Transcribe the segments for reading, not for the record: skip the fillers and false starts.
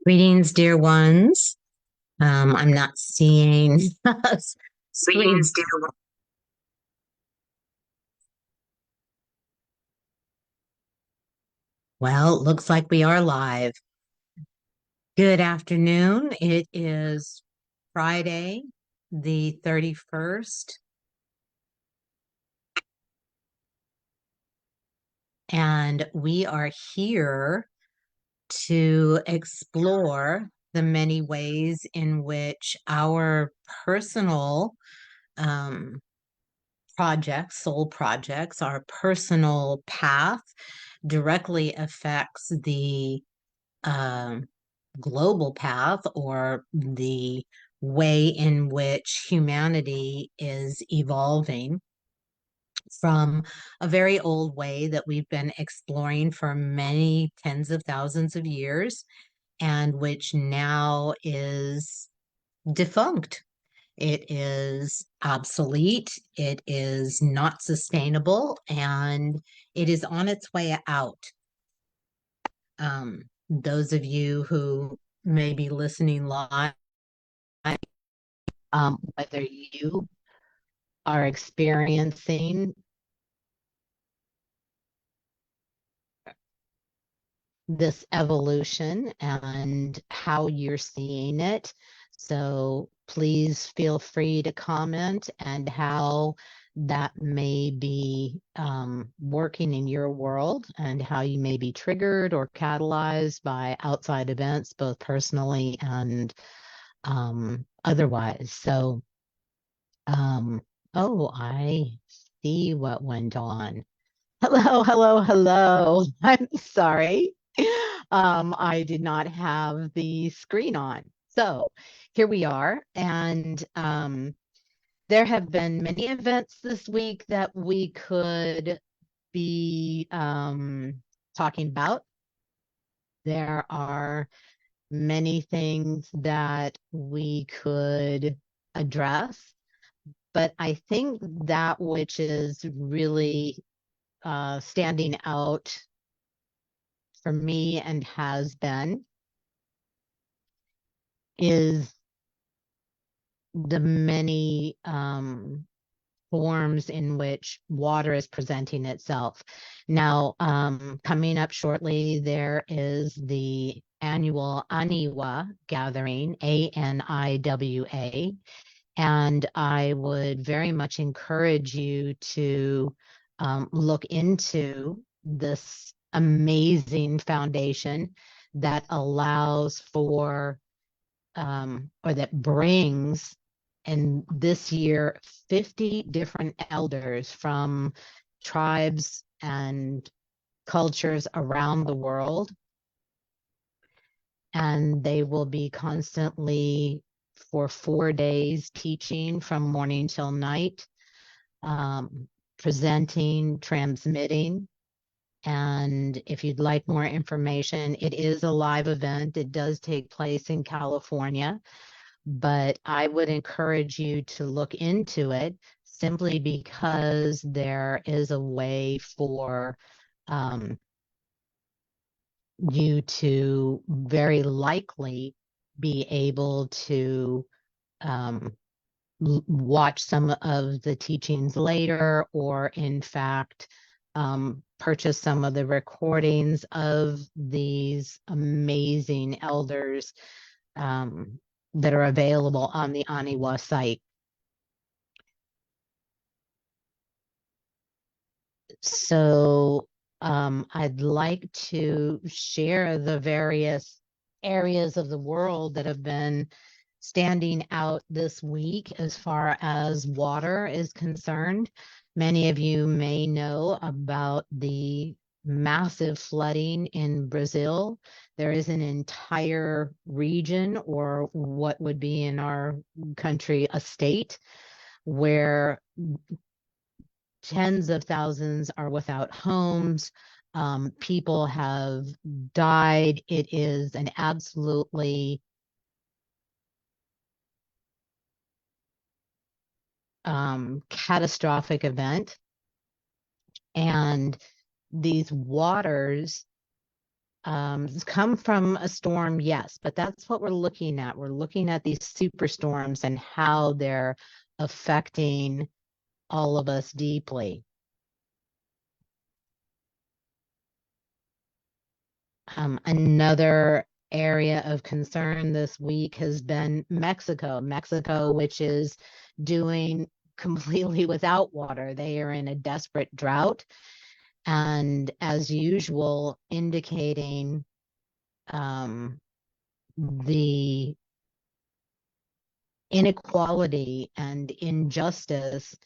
Greetings, dear ones. I'm not seeing screen. Well, looks like we are live. Good afternoon. It is Friday, the 31st, and we are here to explore the many ways in which our personal um, projects, soul projects, our personal path directly affects the um, global path or the way in which humanity is evolving from a very old way that we've been exploring for many tens of thousands of years and which now is defunct. It is obsolete, it is not sustainable, and it is on its way out. Those of you who may be listening live, whether you are experiencing this evolution and how you're seeing it. So please feel free to comment and how that may be working in your world and how you may be triggered or catalyzed by outside events, both personally and otherwise. So, um, oh, I see what went on. Hello, hello, hello. I'm sorry. I did not have the screen on. So here we are. And there have been many events this week that we could be talking about. There are many things that we could address, but I think that which is really standing out for me and has been is the many forms in which water is presenting itself. Now, coming up shortly, there is the annual Aniwa gathering, ANIWA, and I would very much encourage you to look into this amazing foundation that allows for or that brings in this year 50 different elders from tribes and cultures around the world. And they will be constantly for 4 days teaching from morning till night, presenting, transmitting. And if you'd like more information, it is a live event. It does take place in California, but I would encourage you to look into it simply because there is a way for you to very likely be able to watch some of the teachings later, or in fact, purchase some of the recordings of these amazing elders that are available on the Aniwa site. So I'd like to share the various areas of the world that have been standing out this week as far as water is concerned. Many of you may know about the massive flooding in Brazil. There is an entire region, or what would be in our country a state, where tens of thousands are without homes. People have died. It is an absolutely catastrophic event. And these waters come from a storm, yes, but that's what we're looking at. We're looking at these superstorms and how they're affecting all of us deeply. Another area of concern this week has been Mexico, which is doing completely without water. They are in a desperate drought, and as usual, indicating the inequality and injustice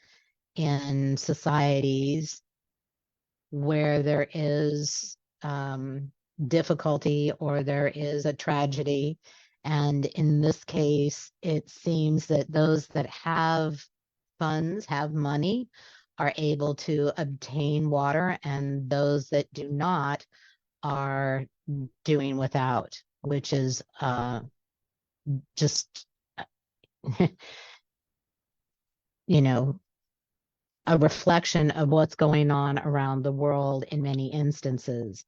in societies where there is difficulty or there is a tragedy. And in this case, it seems that those that have funds, have money, are able to obtain water, and those that do not are doing without, which is just, you know, a reflection of what's going on around the world in many instances,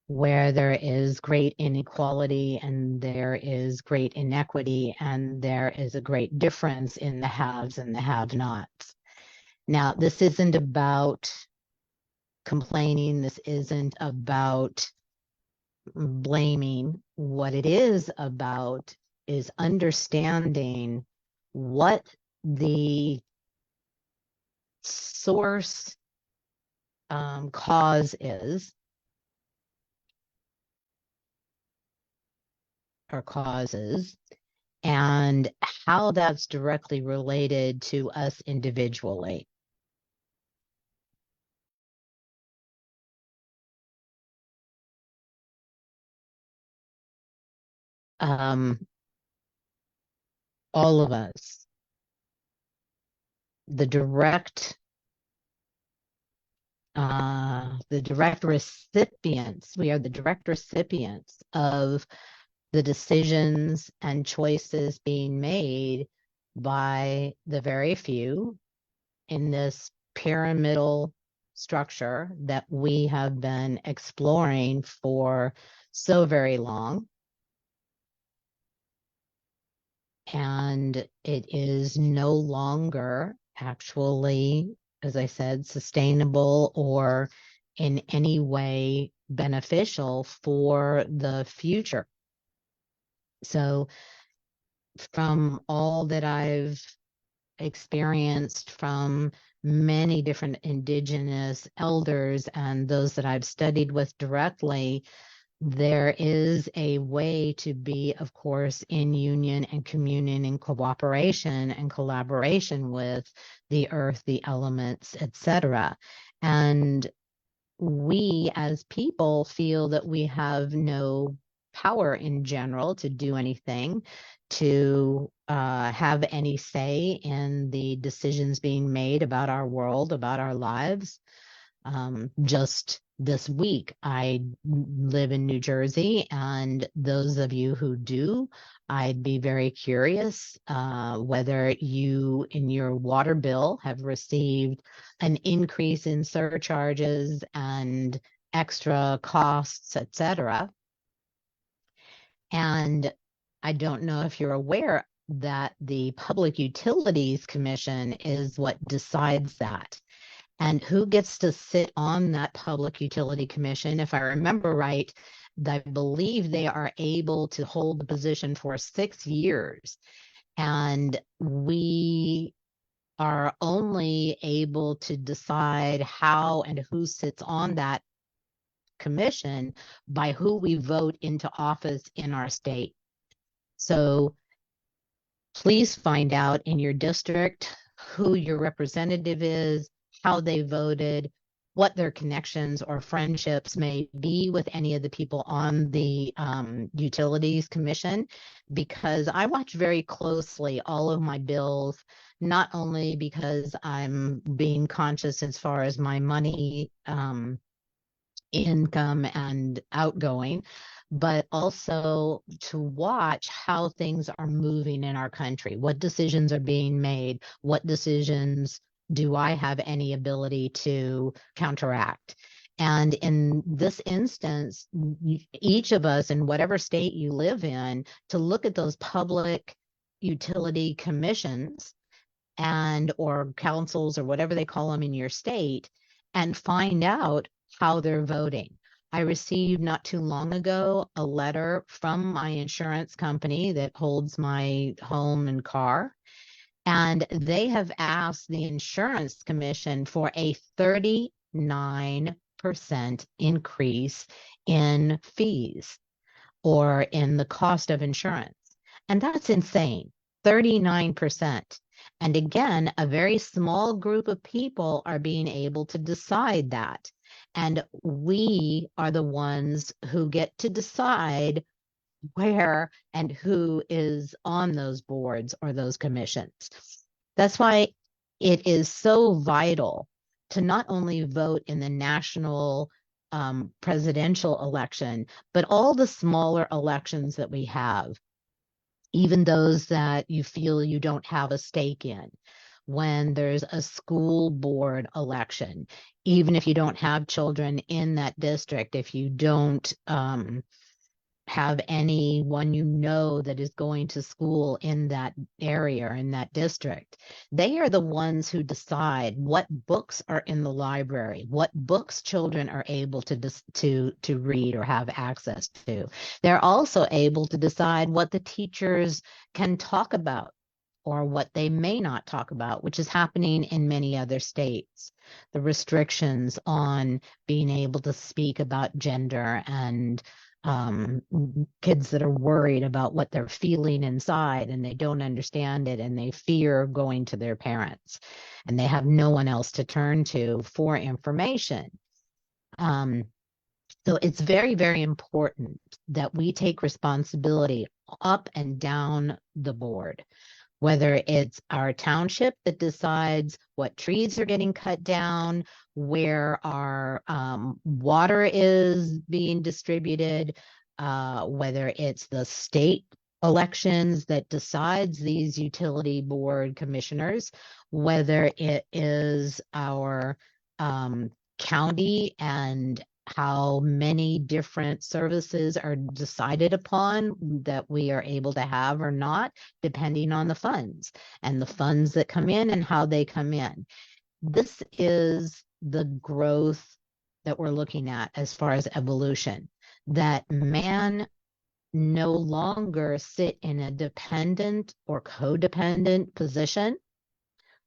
where there is great inequality and there is great inequity and there is a great difference in the haves and the have-nots. Now, this isn't about complaining. This isn't about blaming. What it is about is understanding what the source cause is, or causes, and how that's directly related to us individually. All of us, the direct recipients, we are the direct recipients of the decisions and choices being made by the very few in this pyramidal structure that we have been exploring for so very long. And it is no longer actually, as I said, sustainable or in any way beneficial for the future. So from all that I've experienced from many different indigenous elders and those that I've studied with directly, there is a way to be, of course, in union and communion and cooperation and collaboration with the earth, the elements, etc. And we as people feel that we have no power in general to do anything, to have any say in the decisions being made about our world, about our lives. Just this week, I live in New Jersey, and those of you who do, I'd be very curious whether you, in your water bill, have received an increase in surcharges and extra costs, etc. And I don't know if you're aware that the Public Utilities Commission is what decides that. And who gets to sit on that Public Utility Commission? If I remember right, I believe they are able to hold the position for 6 years. And we are only able to decide how and who sits on that commission by who we vote into office in our state. So please find out in your district who your representative is, how they voted, what their connections or friendships may be with any of the people on the Utilities Commission, because I watch very closely all of my bills, not only because I'm being conscious as far as my money income and outgoing, but also to watch how things are moving in our country, what decisions are being made, what decisions do I have any ability to counteract? And in this instance, each of us in whatever state you live in, to look at those public utility commissions and or councils or whatever they call them in your state and find out how they're voting. I received not too long ago a letter from my insurance company that holds my home and car, and they have asked the insurance commission for a 39% increase in fees or in the cost of insurance. And that's insane. 39%. And again, a very small group of people are being able to decide that. And we are the ones who get to decide where and who is on those boards or those commissions. That's why it is so vital to not only vote in the national presidential election, but all the smaller elections that we have, even those that you feel you don't have a stake in. When there's a school board election, even if you don't have children in that district, if you don't have anyone you know that is going to school in that area or in that district, they are the ones who decide what books are in the library, what books children are able to read or have access to. They're also able to decide what the teachers can talk about or what they may not talk about, which is happening in many other states. The restrictions on being able to speak about gender and kids that are worried about what they're feeling inside and they don't understand it and they fear going to their parents and they have no one else to turn to for information. So it's very, very important that we take responsibility up and down the board, whether it's our township that decides what trees are getting cut down, where our water is being distributed, whether it's the state elections that decides these utility board commissioners, whether it is our county and how many different services are decided upon that we are able to have or not, depending on the funds and the funds that come in and how they come in. This is the growth that we're looking at as far as evolution, that man no longer sit in a dependent or codependent position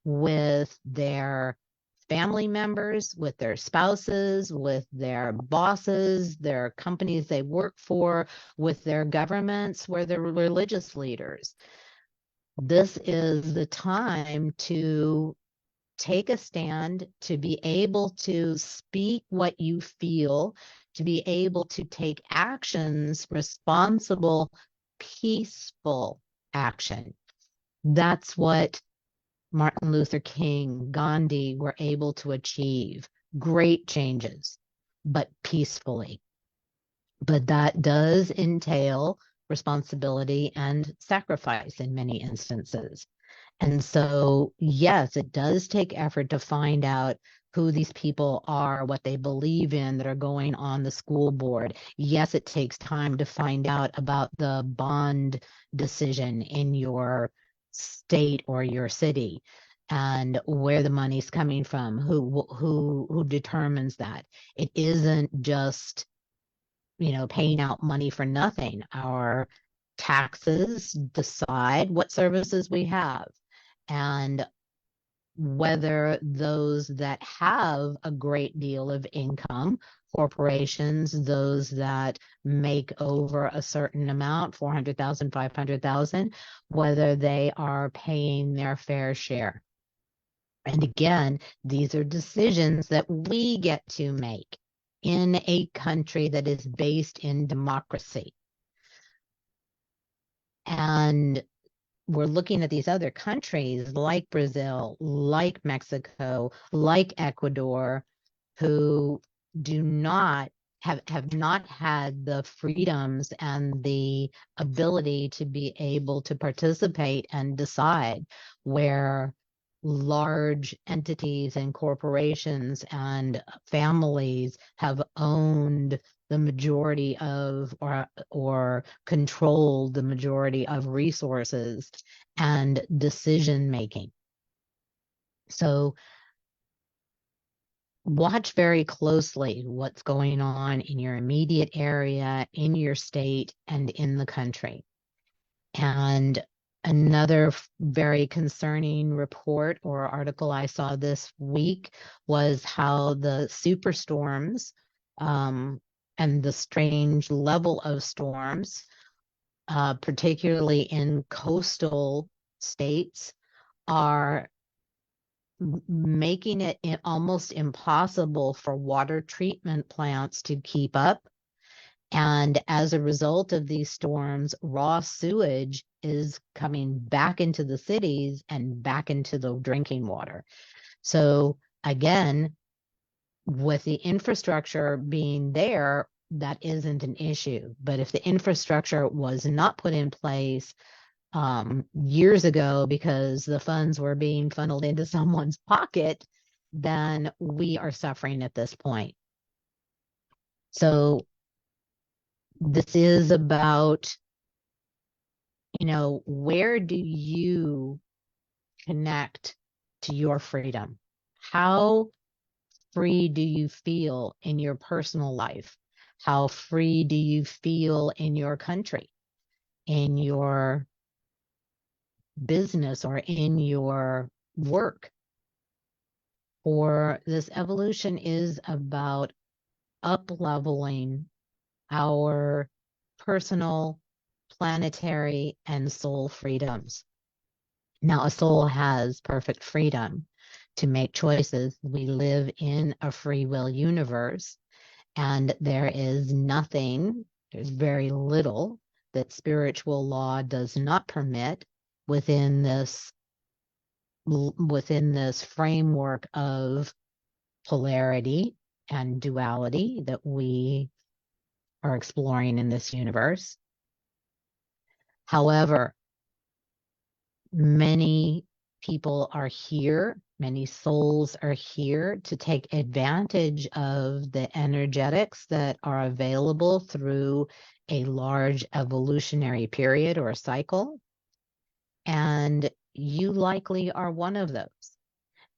with their family members, with their spouses, with their bosses, their companies they work for, with their governments, where they're religious leaders. This is the time to take a stand, to be able to speak what you feel, to be able to take actions, responsible, peaceful action. That's what Martin Luther King, Gandhi were able to achieve. Great changes, but peacefully. But that does entail responsibility and sacrifice in many instances. And so, yes, it does take effort to find out who these people are, what they believe in that are going on the school board. Yes, it takes time to find out about the bond decision in your state or your city and where the money's coming from, who determines that. It isn't just, paying out money for nothing. Our taxes decide what services we have. And whether those that have a great deal of income, corporations, those that make over a certain amount, 400,000, 500,000, whether they are paying their fair share. And again, these are decisions that we get to make in a country that is based in democracy. And we're looking at these other countries like Brazil, like Mexico, like Ecuador, who do not have not had the freedoms and the ability to be able to participate and decide, where large entities and corporations and families have owned the majority of or controlled the majority of resources and decision making. So watch very closely what's going on in your immediate area, in your state, and in the country. And another very concerning report or article I saw this week was how the superstorms and the strange level of storms, particularly in coastal states, are making it almost impossible for water treatment plants to keep up. And as a result of these storms, raw sewage is coming back into the cities and back into the drinking water. So again, with the infrastructure being there, that isn't an issue. But if the infrastructure was not put in place years ago because the funds were being funneled into someone's pocket, then we are suffering at this point. So this is about, where do you connect to your freedom? How free do you feel in your personal life? How free do you feel in your country, in your business, or in your work? Or this evolution is about up-leveling our personal, planetary, and soul freedoms. Now, a soul has perfect freedom to make choices. We live in a free will universe, and there's very little that spiritual law does not permit within this framework of polarity and duality that we are exploring in this universe. However, many people are here, many souls are here to take advantage of the energetics that are available through a large evolutionary period or cycle. And you likely are one of those.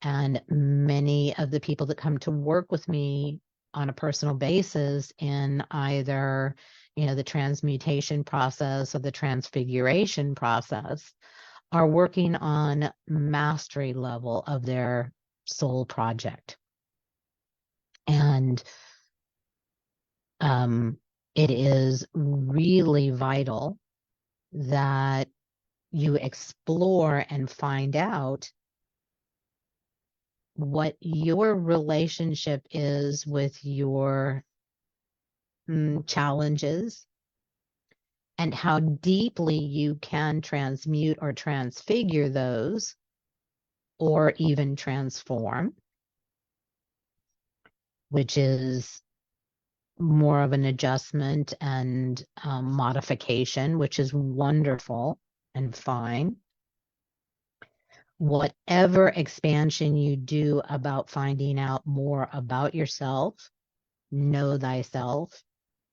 And many of the people that come to work with me on a personal basis in either, the transmutation process or the transfiguration process are working on mastery level of their soul project. And it is really vital that you explore and find out what your relationship is with your challenges and how deeply you can transmute or transfigure those or even transform, which is more of an adjustment and modification, which is wonderful and fine. Whatever expansion you do about finding out more about yourself, know thyself,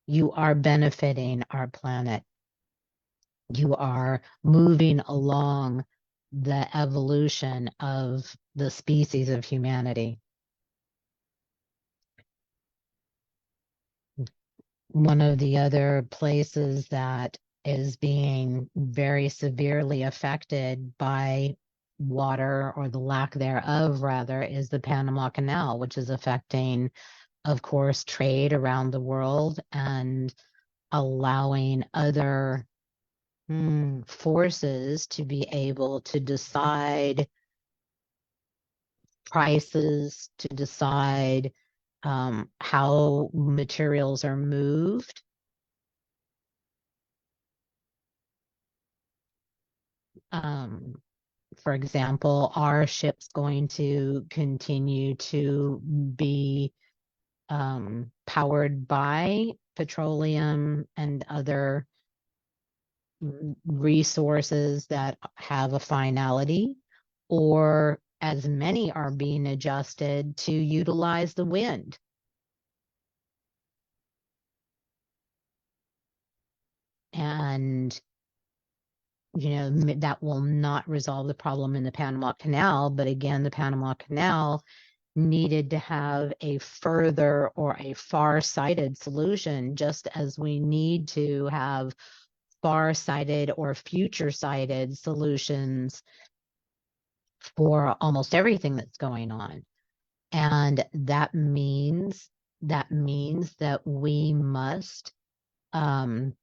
you are benefiting our planet. You are moving along the evolution of the species of humanity. One of the other places that is being very severely affected by water, or the lack thereof rather, is the Panama Canal, which is affecting, of course, trade around the world and allowing other forces to be able to decide prices, to decide how materials are moved. For example, are ships going to continue to be powered by petroleum and other resources that have a finality, or as many are being adjusted to utilize the wind. And, that will not resolve the problem in the Panama Canal. But again, the Panama Canal needed to have a further or a far-sighted solution, just as we need to have far-sighted or future-sighted solutions for almost everything that's going on. And that means um,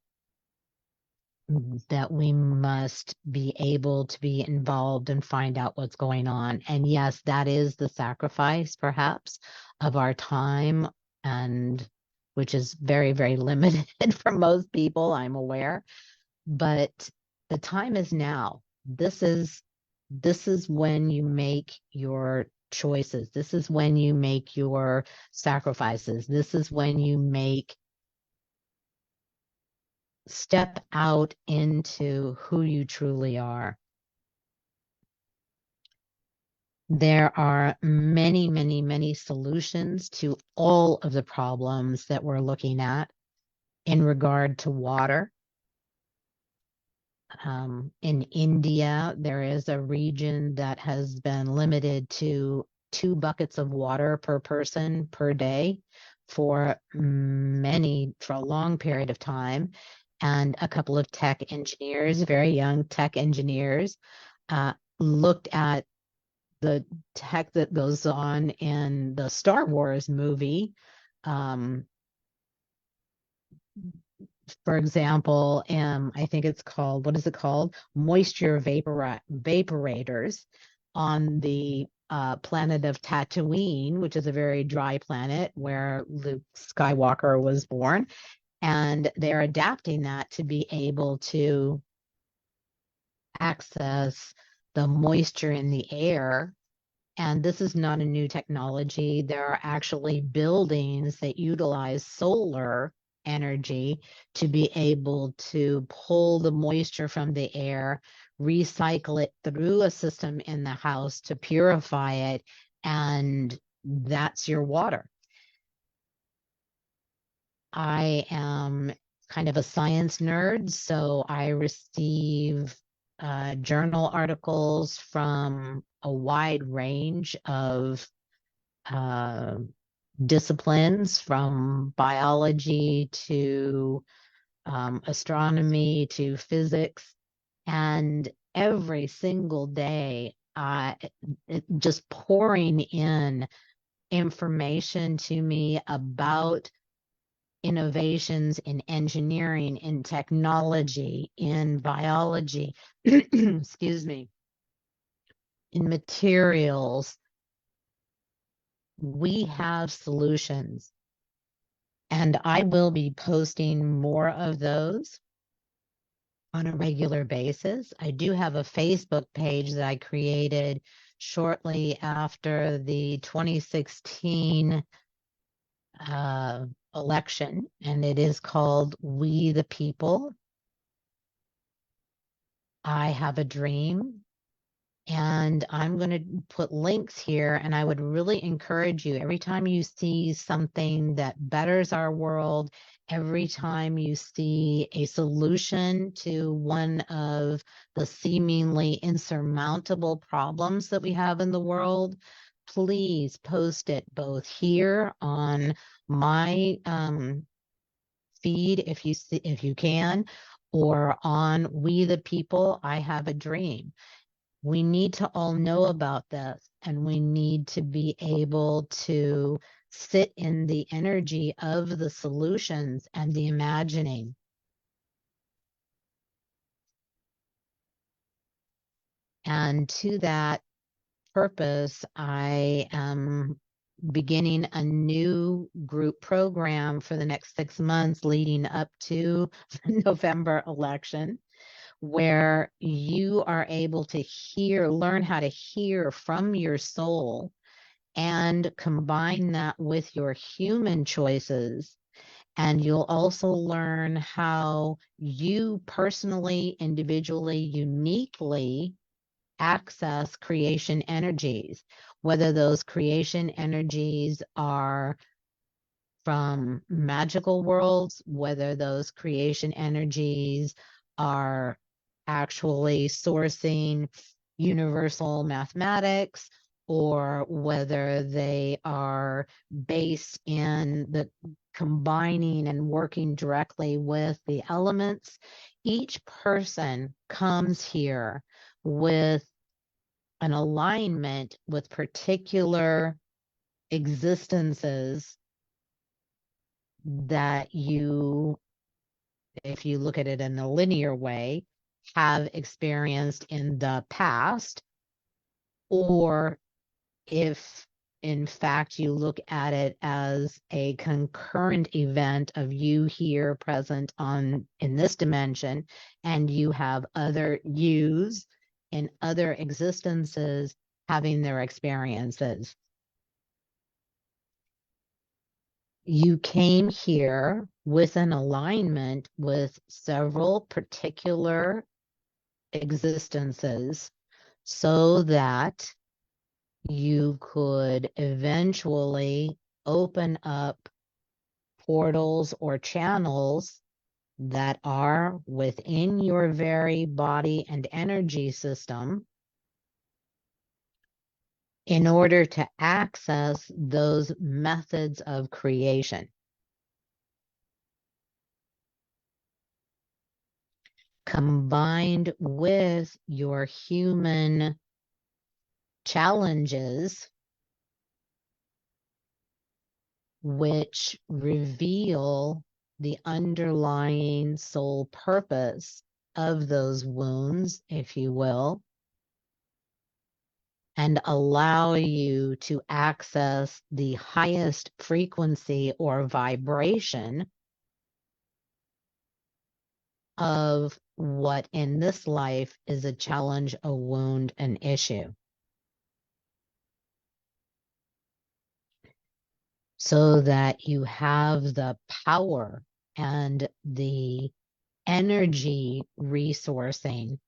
that we must be able to be involved and find out what's going on. And yes, that is the sacrifice, perhaps, of our time, and which is very, very limited for most people, I'm aware. But the time is now. This is when you make your choices. This is when you make your sacrifices. This is when you step out into who you truly are. There are many, many, many solutions to all of the problems that we're looking at in regard to water. In India, there is a region that has been limited to 2 buckets of water per person per day for a long period of time. And a couple of tech engineers, very young tech engineers, looked at the tech that goes on in the Star Wars movie. For example, I think it's called, what is it called? Moisture vaporators on the planet of Tatooine, which is a very dry planet where Luke Skywalker was born. And they're adapting that to be able to access the moisture in the air. And this is not a new technology. There are actually buildings that utilize solar energy to be able to pull the moisture from the air, recycle it through a system in the house to purify it, and that's your water. I am kind of a science nerd, so I receive journal articles from a wide range of uh, disciplines, from biology to astronomy to physics. And every single day, just pouring in information to me about innovations in engineering, in technology, in biology, excuse me, in materials. We have solutions, and I will be posting more of those on a regular basis. I do have a Facebook page that I created shortly after the 2016 election, and it is called We the People. I have a dream. And I'm going to put links here, and I would really encourage you, every time you see something that betters our world, every time you see a solution to one of the seemingly insurmountable problems that we have in the world, please post it both here on my feed if you can, or on We the People, I Have a Dream. We need to all know about this, and we need to be able to sit in the energy of the solutions and the imagining. And to that purpose, I am beginning a new group program for the next 6 months leading up to the November election, where you are able to learn how to hear from your soul and combine that with your human choices. And you'll also learn how you personally, individually, uniquely access creation energies, whether those creation energies are from magical worlds, whether those creation energies are actually sourcing universal mathematics, or whether they are based in the combining and working directly with the elements. Each person comes here with an alignment with particular existences that you, if you look at it in a linear way, have experienced in the past, or if in fact you look at it as a concurrent event of you here present on in this dimension, and you have other yous in other existences having their experiences. You came here with an alignment with several particular existences so that you could eventually open up portals or channels that are within your very body and energy system in order to access those methods of creation. Combined with your human challenges, which reveal the underlying soul purpose of those wounds, if you will, and allow you to access the highest frequency or vibration of what in this life is a challenge, a wound, an issue. So that you have the power and the energy resourcing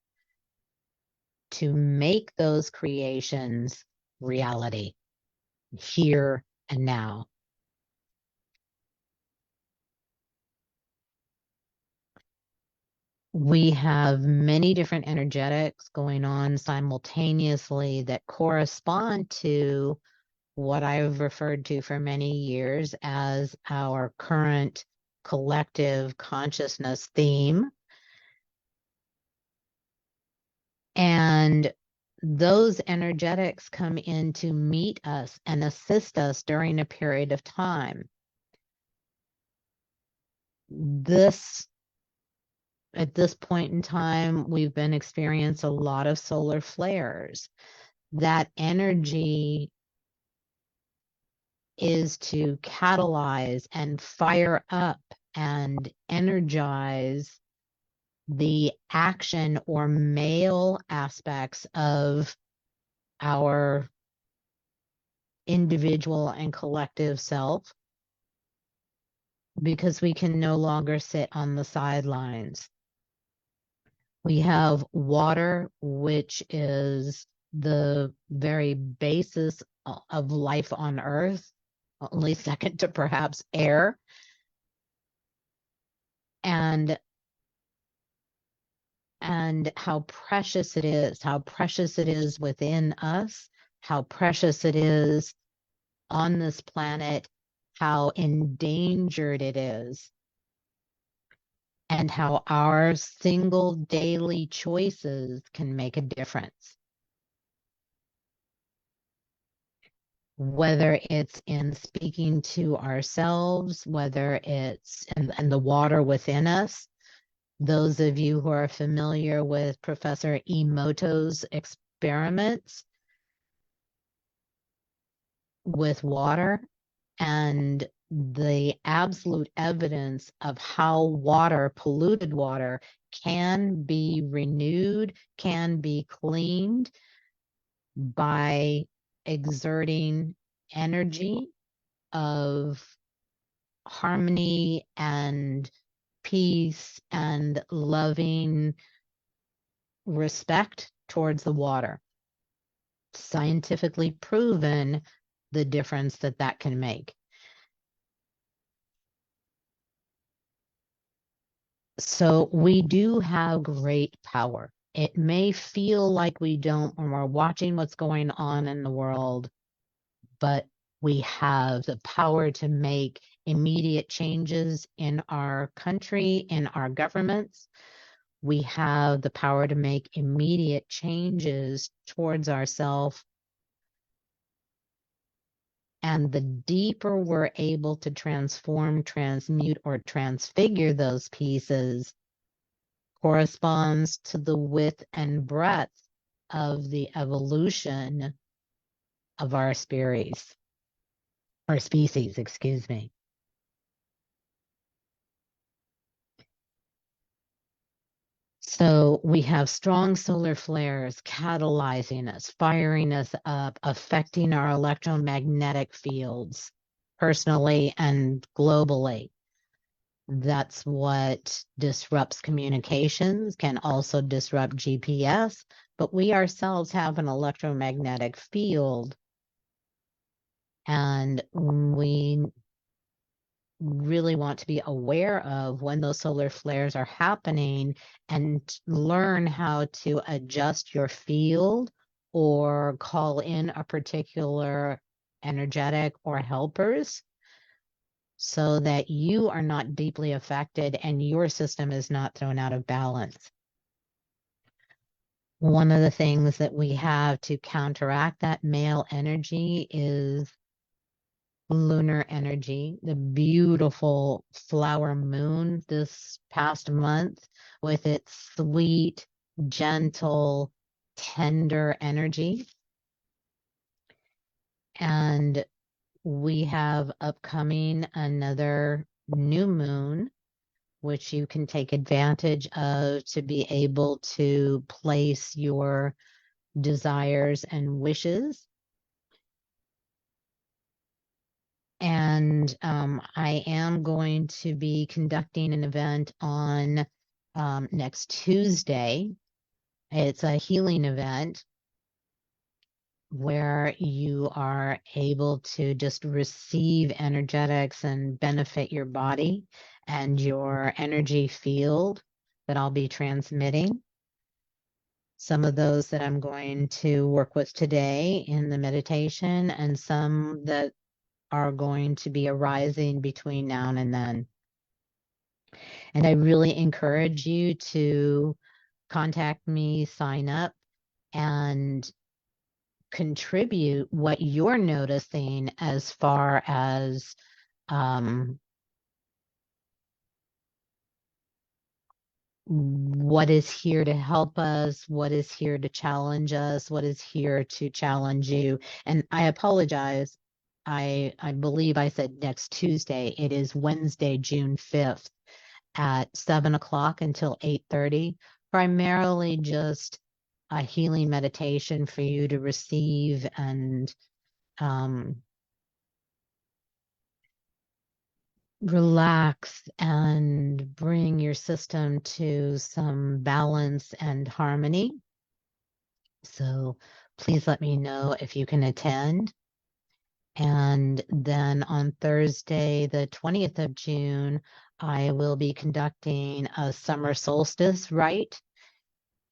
to make those creations reality here and now. We have many different energetics going on simultaneously that correspond to what I've referred to for many years as our current collective consciousness theme. And those energetics come in to meet us and assist us during a period of time. At this point in time, we've been experiencing a lot of solar flares. That energy is to catalyze and fire up and energize the action or male aspects of our individual and collective self, because we can no longer sit on the sidelines. We have water, which is the very basis of life on Earth, only second to perhaps air. And how precious it is within us, how precious it is on this planet, how endangered it is, and how our single daily choices can make a difference. Whether it's in speaking to ourselves, whether it's in the water within us. Those of you who are familiar with Professor Emoto's experiments with water and the absolute evidence of how water, polluted water, can be renewed, can be cleaned by exerting energy of harmony and peace and loving respect towards the water. Scientifically proven the difference that that can make. So we do have great power. It may feel like we don't when we're watching what's going on in the world, but we have the power to make immediate changes in our country, in our governments. We have the power to make immediate changes towards ourselves. And the deeper we're able to transform, transmute, or transfigure those pieces corresponds to the width and breadth of the evolution of our species, excuse me. So we have strong solar flares catalyzing us, firing us up, affecting our electromagnetic fields personally and globally. That's what disrupts communications, can also disrupt GPS, but we ourselves have an electromagnetic field, and we really want to be aware of when those solar flares are happening and learn how to adjust your field or call in a particular energetic or helpers so that you are not deeply affected and your system is not thrown out of balance. One of the things that we have to counteract that male energy is lunar energy, the beautiful flower moon this past month with its sweet, gentle, tender energy. And we have upcoming another new moon, which you can take advantage of to be able to place your desires and wishes. And I am going to be conducting an event on next Tuesday. It's a healing event where you are able to just receive energetics and benefit your body and your energy field that I'll be transmitting. Some of those that I'm going to work with today in the meditation, and some that are going to be arising between now and then. And I really encourage you to contact me, sign up, and contribute what you're noticing as far as what is here to help us, what is here to challenge us, what is here to challenge you. And I apologize. I believe I said next Tuesday. It is Wednesday, June 5th at 7 o'clock until 8:30, primarily just a healing meditation for you to receive and relax and bring your system to some balance and harmony. So please let me know if you can attend. And then on Thursday, the 20th of June, I will be conducting a summer solstice rite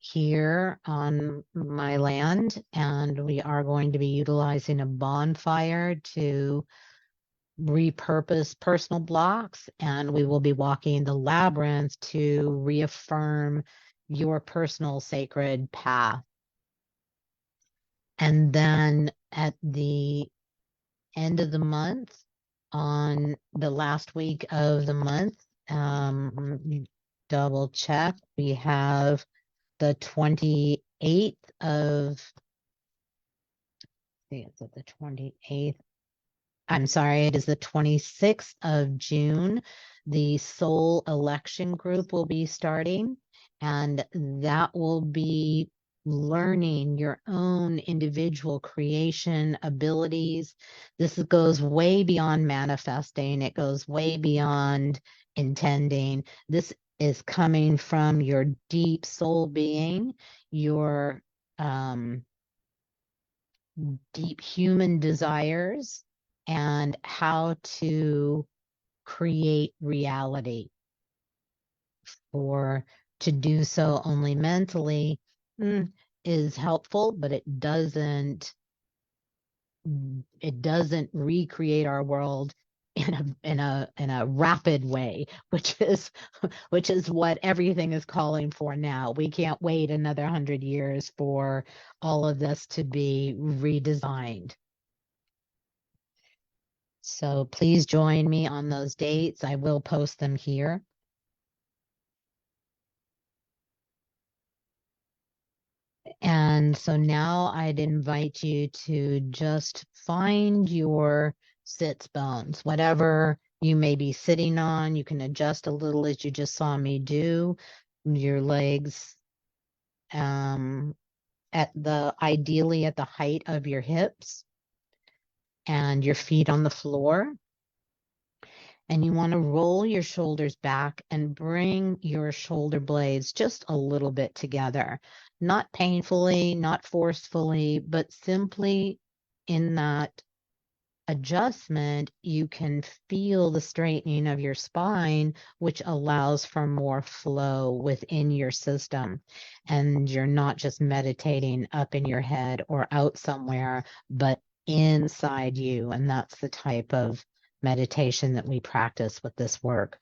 here on my land, and we are going to be utilizing a bonfire to repurpose personal blocks, and we will be walking the labyrinth to reaffirm your personal sacred path. And then at the end of the month, on the last week of the month, let me double check, we have the 28th of, I think it's at the 28th. I'm sorry, it is the 26th of June. The Soul Election Group will be starting, and that will be learning your own individual creation abilities. This goes way beyond manifesting. It goes way beyond intending. This is coming from your deep soul being, your um, deep human desires and how to create reality. Or to do so only mentally is helpful, but it doesn't recreate our world in a rapid way, which is what everything is calling for now. We can't wait another 100 years for all of this to be redesigned. So please join me on those dates. I will post them here. And so now I'd invite you to just find your sits bones, whatever you may be sitting on. You can adjust a little as you just saw me do. Your legs ideally at the height of your hips, and your feet on the floor. And you want to roll your shoulders back and bring your shoulder blades just a little bit together, not painfully, not forcefully, but simply in that adjustment, you can feel the straightening of your spine, which allows for more flow within your system. And you're not just meditating up in your head or out somewhere, but inside you. And that's the type of meditation that we practice with this work.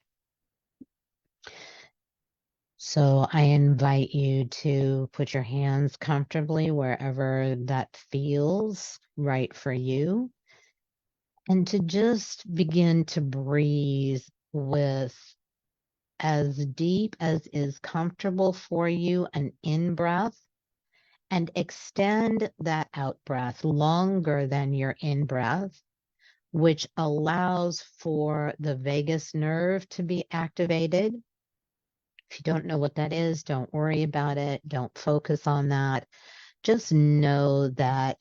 So I invite you to put your hands comfortably wherever that feels right for you, and to just begin to breathe with as deep as is comfortable for you an in-breath, and extend that out-breath longer than your in-breath, which allows for the vagus nerve to be activated. If you don't know what that is, don't worry about it. Don't focus on that. Just know that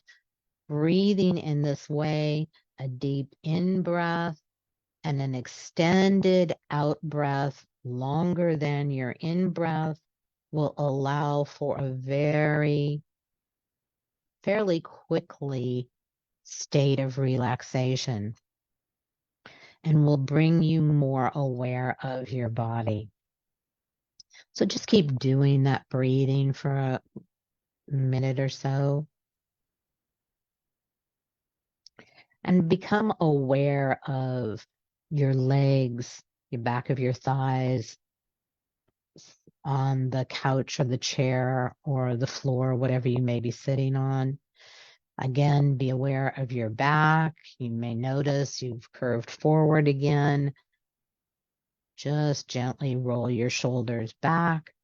breathing in this way, a deep in-breath and an extended out-breath longer than your in-breath, will allow for a fairly quickly state of relaxation, and will bring you more aware of your body. So just keep doing that breathing for a minute or so, and become aware of your legs, your back of your thighs, on the couch or the chair or the floor, whatever you may be sitting on. Again, be aware of your back. You may notice you've curved forward again. Just gently roll your shoulders back,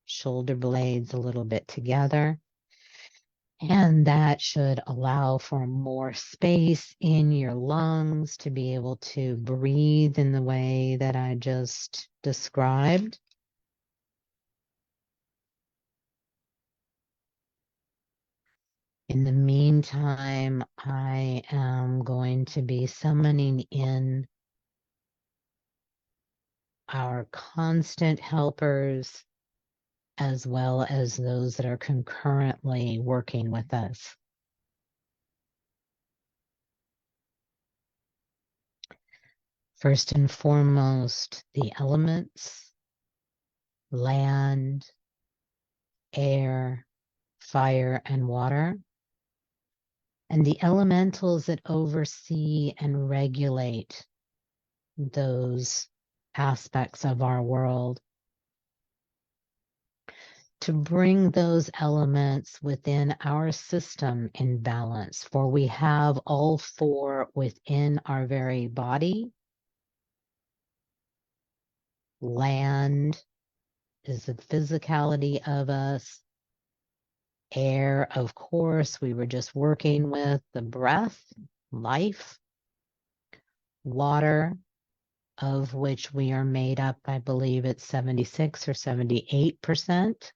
shoulder blades a little bit together. And that should allow for more space in your lungs to be able to breathe in the way that I just described. In the meantime, I am going to be summoning in our constant helpers, as well as those that are concurrently working with us. First and foremost, the elements: land, air, fire, and water, and the elementals that oversee and regulate those aspects of our world, to bring those elements within our system in balance. For we have all four within our very body. Land is the physicality of us. Air, of course, we were just working with the breath, life. Water, of which we are made up, I believe it's 76 or 78%.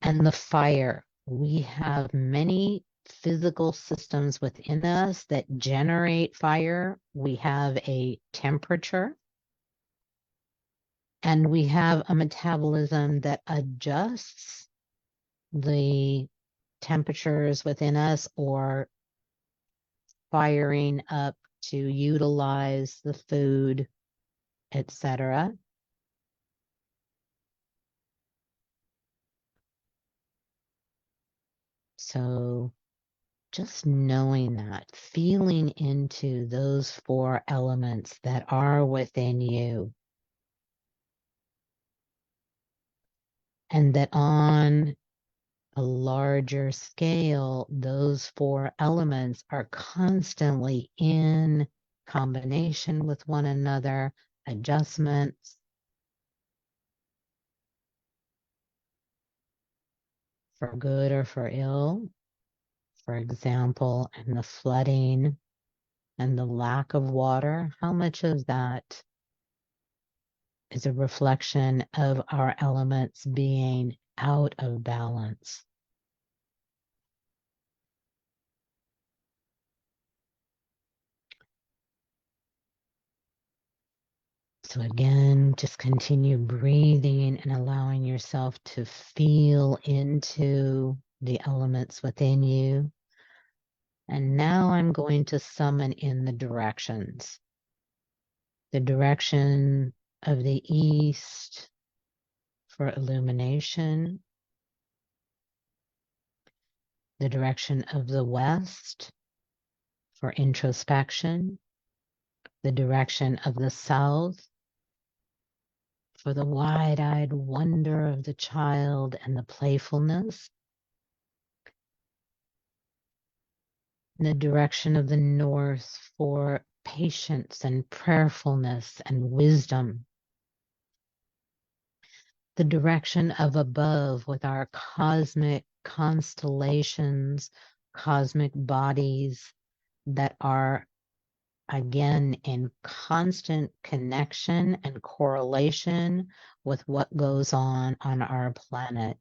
And the fire, we have many physical systems within us that generate fire. We have a temperature, And we have a metabolism that adjusts the temperatures within us or firing up to utilize the food, etc. So just knowing that, feeling into those four elements that are within you, and that on a larger scale, those four elements are constantly in combination with one another, adjustments for good or for ill. For example, in the flooding and the lack of water, how much of that is a reflection of our elements being out of balance? So again, just continue breathing and allowing yourself to feel into the elements within you. And now I'm going to summon in the directions. The direction of the east for illumination, the direction of the west for introspection, the direction of the south for the wide-eyed wonder of the child and the playfulness, the direction of the north for patience and prayerfulness and wisdom, the direction of above with our cosmic constellations, cosmic bodies that are again in constant connection and correlation with what goes on our planet.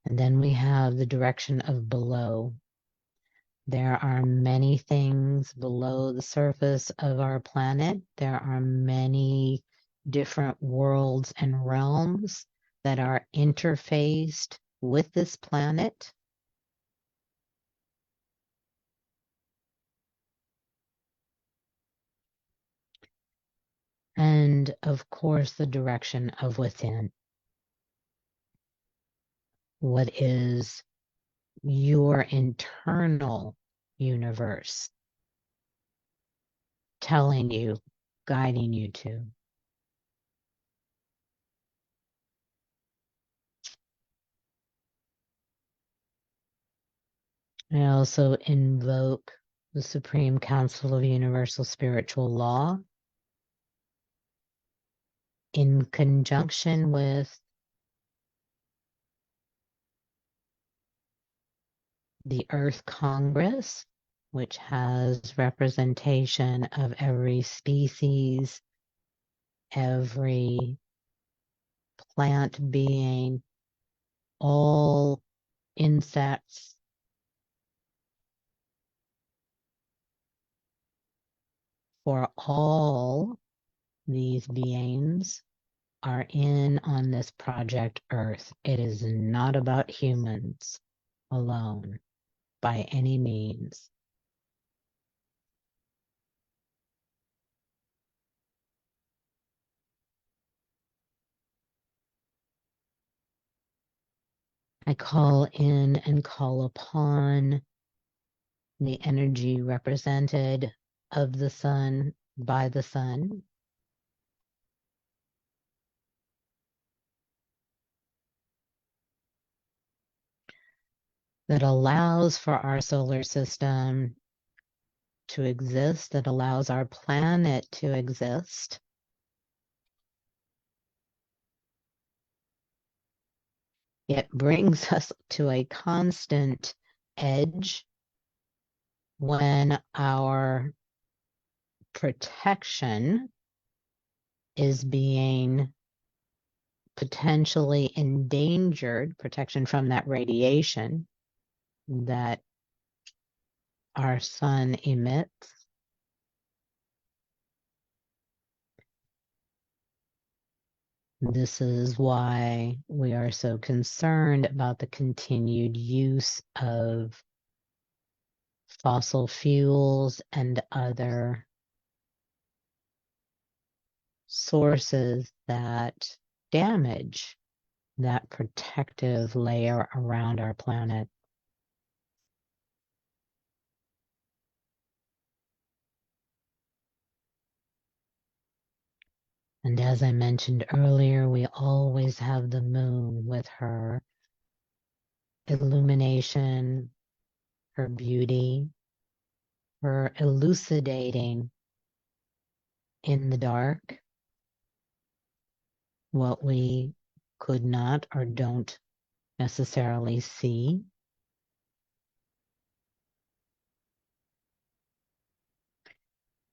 And then we have the direction of below. There are many things below the surface of our planet. There are many different worlds and realms that are interfaced with this planet. And of course, the direction of within. What is your internal universe telling you, guiding you to? I also invoke the Supreme Council of Universal Spiritual Law in conjunction with the Earth Congress, which has representation of every species, every plant being, all insects, for all these beings are in on this project Earth. It is not about humans alone by any means. I call in and call upon the energy represented of the sun by the sun, that allows for our solar system to exist, that allows our planet to exist. It brings us to a constant edge when our protection is being potentially endangered, protection from that radiation that our sun emits. This is why we are so concerned about the continued use of fossil fuels and other sources that damage that protective layer around our planet. And as I mentioned earlier, we always have the moon with her illumination, her beauty, her elucidating in the dark what we could not or don't necessarily see.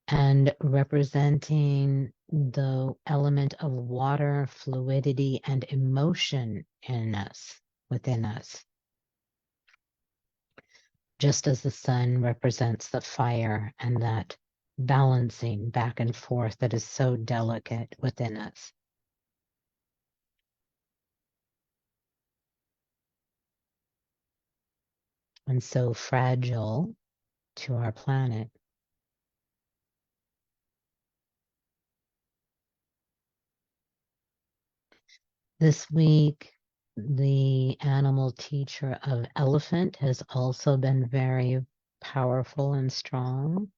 And representing the element of water, fluidity, and emotion in us, within us. Just as the sun represents the fire and that balancing back and forth that is so delicate within us. And so fragile to our planet. This week, the animal teacher of elephant has also been very powerful and strong.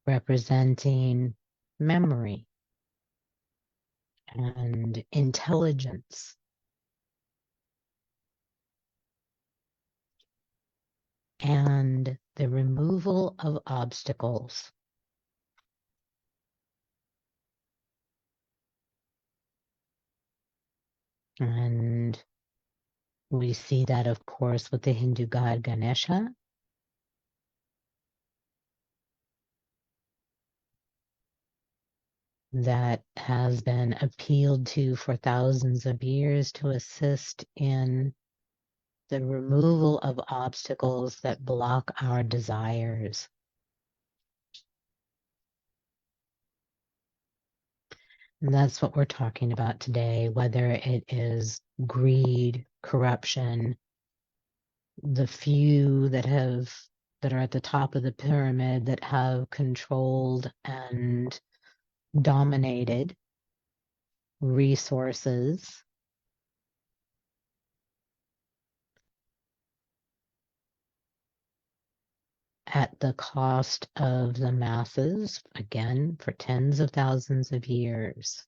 Representing memory and intelligence. And the removal of obstacles. And we see that, of course, with the Hindu god Ganesha. That has been appealed to for thousands of years to assist in the removal of obstacles that block our desires. And that's what we're talking about today, whether it is greed, corruption, the few that are at the top of the pyramid that have controlled and dominated resources at the cost of the masses, again, for tens of thousands of years.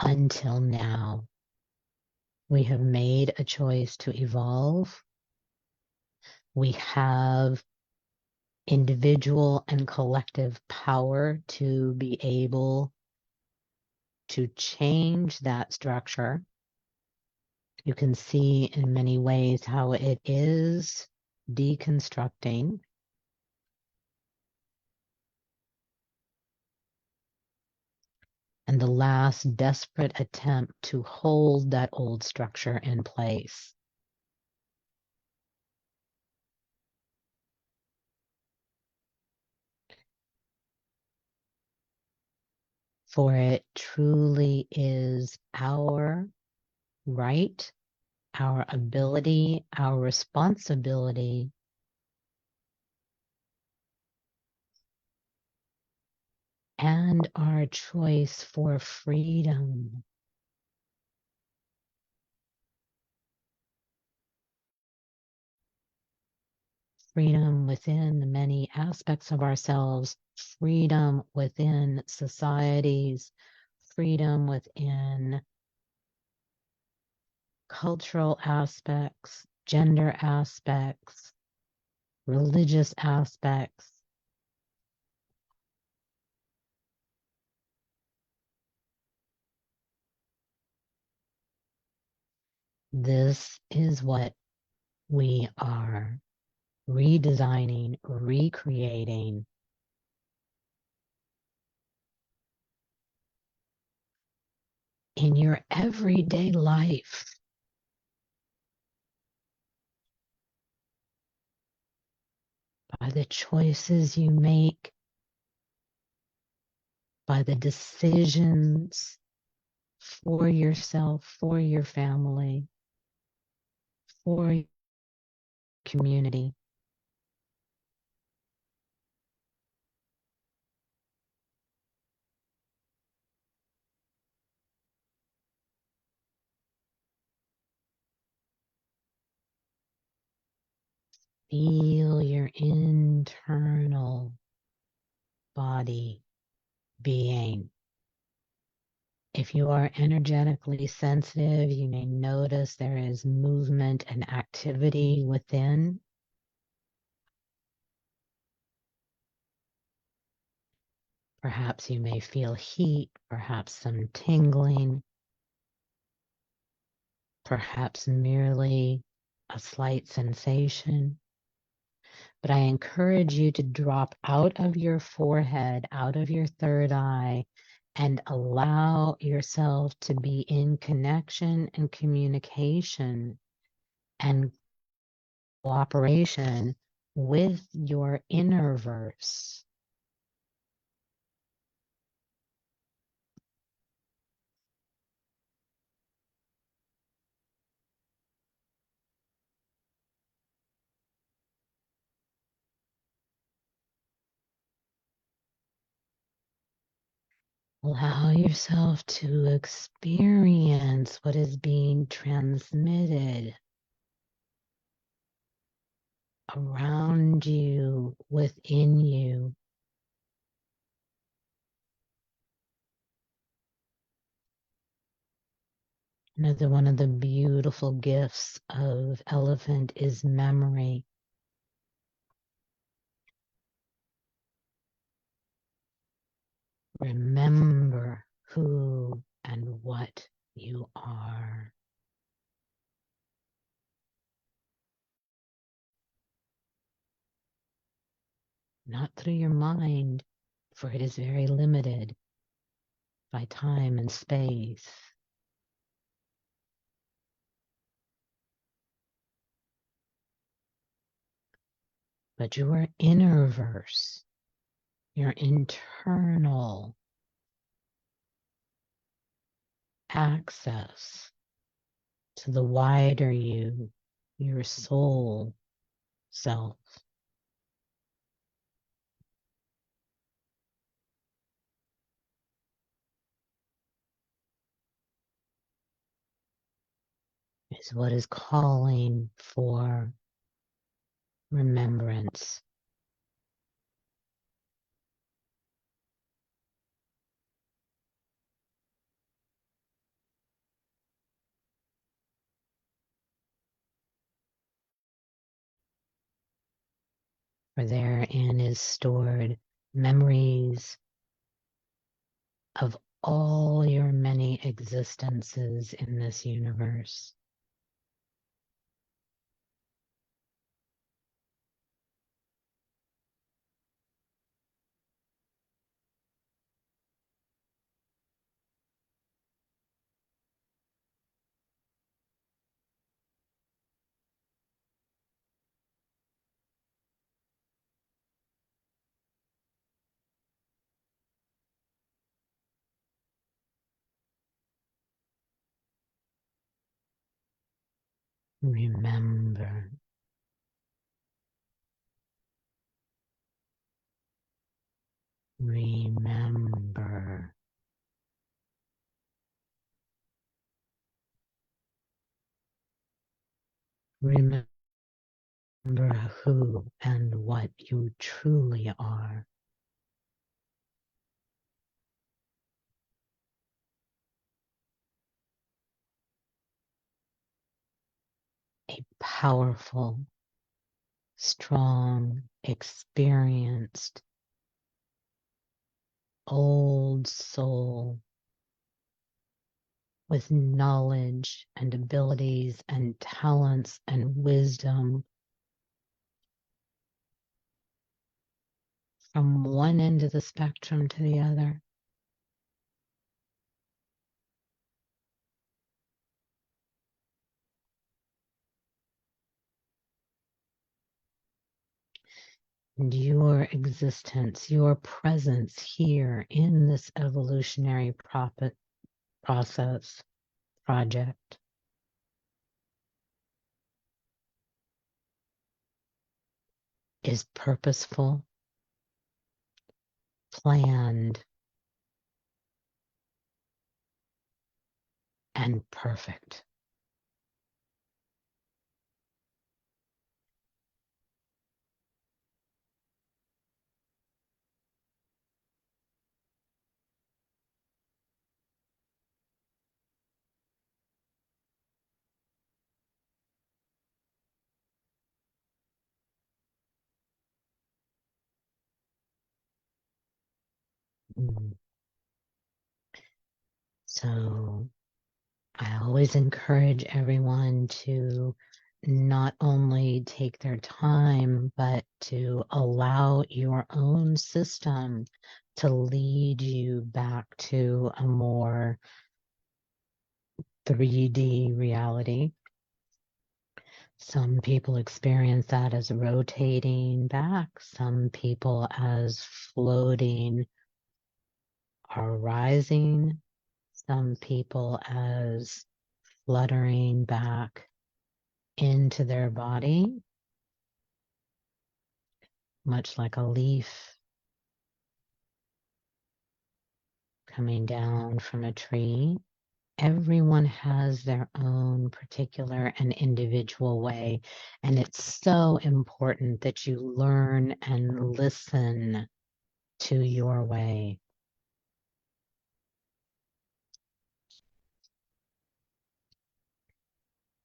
Until now, we have made a choice to evolve. We have individual and collective power to be able to change that structure. You can see in many ways how it is deconstructing. And the last desperate attempt to hold that old structure in place. For it truly is our right, our ability, our responsibility and our choice for freedom. Freedom within many aspects of ourselves, freedom within societies, freedom within cultural aspects, gender aspects, religious aspects. This is what we are redesigning, recreating in your everyday life. by the choices you make, by the decisions for yourself, for your family, for your community. Feel your internal body being. If you are energetically sensitive, you may notice there is movement and activity within. Perhaps you may feel heat, perhaps some tingling, perhaps merely a slight sensation. But I encourage you to drop out of your forehead, out of your third eye, and allow yourself to be in connection and communication and cooperation with your inner verse. Allow yourself to experience what is being transmitted around you, within you. Another one of the beautiful gifts of elephant is memory. Remember who and what you are. Not through your mind, for it is very limited by time and space. But your inner verse, your internal access to the wider you, your soul self, is what is calling for remembrance. For therein is stored memories of all your many existences in this universe. Remember, remember, remember who and what you truly are. A powerful, strong, experienced, old soul with knowledge and abilities and talents and wisdom from one end of the spectrum to the other. and your existence, your presence here in this evolutionary process project is purposeful, planned, and perfect. Mm. So I always encourage everyone to not only take their time, but to allow your own system to lead you back to a more 3D reality. Some people experience that as rotating back, some people as floating or rising, some people as fluttering back into their body, much like a leaf coming down from a tree. Everyone has their own particular and individual way, and it's so important that you learn and listen to your way.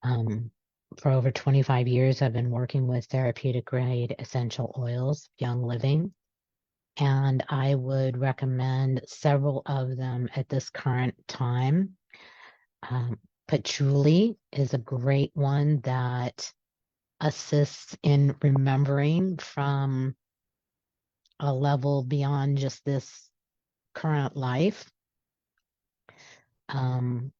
Um, for over 25 years, I've been working with therapeutic grade essential oils, Young Living, and I would recommend several of them at this current time. Patchouli is a great one that assists in remembering from a level beyond just this current life. Um,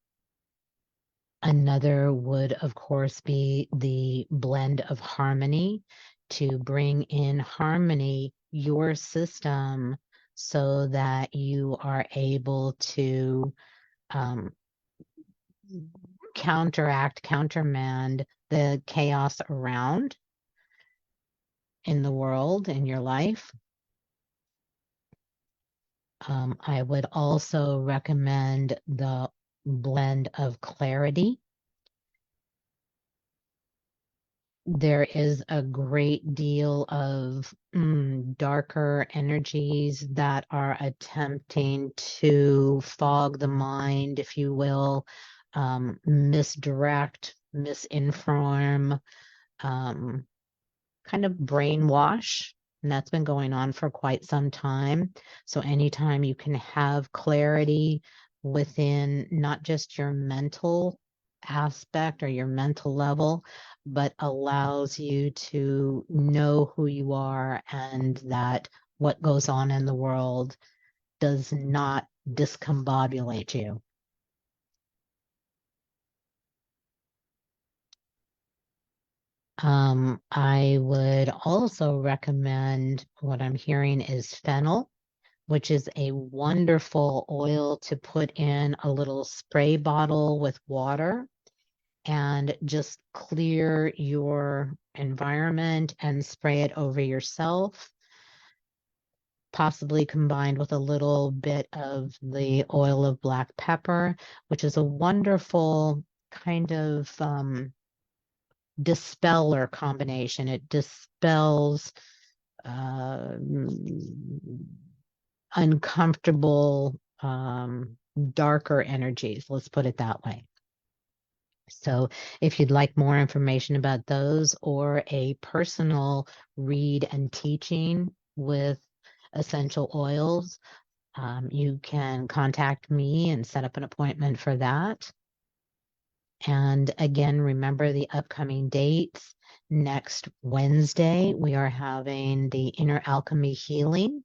Another would, of course, be the blend of harmony to bring in harmony your system so that you are able to um, countermand the chaos around in the world, in your life. I would also recommend the blend of clarity. There is a great deal of darker energies that are attempting to fog the mind, if you will, misdirect, misinform, um, kind of brainwash. And that's been going on for quite some time. So anytime you can have clarity within not just your mental aspect or your mental level, but allows you to know who you are and that what goes on in the world does not discombobulate you. I would also recommend what I'm hearing is fennel, which is a wonderful oil to put in a little spray bottle with water and just clear your environment and spray it over yourself, possibly combined with a little bit of the oil of black pepper, which is a wonderful kind of dispeller combination. It dispels uh, uncomfortable, darker energies. Let's put it that way. So, if you'd like more information about those or a personal read and teaching with essential oils, you can contact me and set up an appointment for that. And again, remember the upcoming dates. Next Wednesday, we are having the Inner Alchemy Healing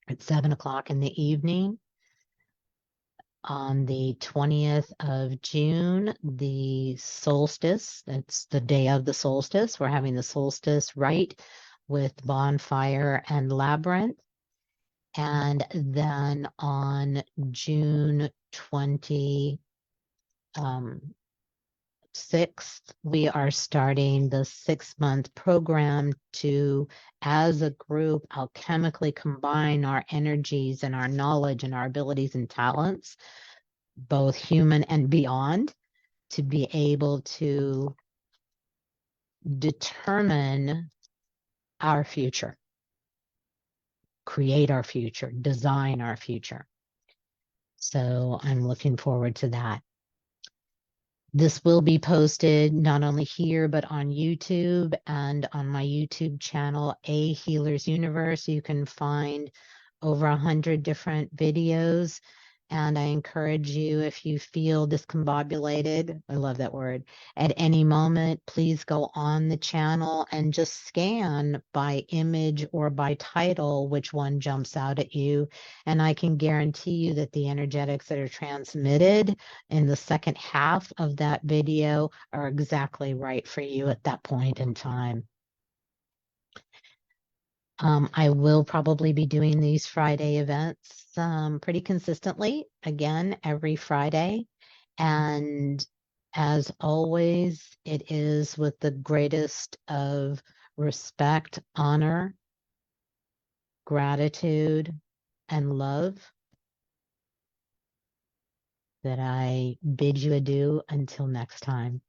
at 7 o'clock in the evening. On the 20th of June, the solstice, that's the day of the solstice. We're having the solstice rite with Bonfire and Labyrinth. And then on June 26th, we are starting the 6-month program to, as a group, alchemically combine our energies and our knowledge and our abilities and talents, both human and beyond, to be able to determine our future, create our future, design our future. So I'm looking forward to that. This will be posted not only here, but on YouTube and on my YouTube channel, A Healer's Universe. You can find over 100 different videos. And I encourage you, if you feel discombobulated, I love that word, at any moment, please go on the channel and just scan by image or by title which one jumps out at you. And I can guarantee you that the energetics that are transmitted in the second half of that video are exactly right for you at that point in time. I will probably be doing these Friday events pretty consistently, again, every Friday. And as always, it is with the greatest of respect, honor, gratitude, and love that I bid you adieu until next time.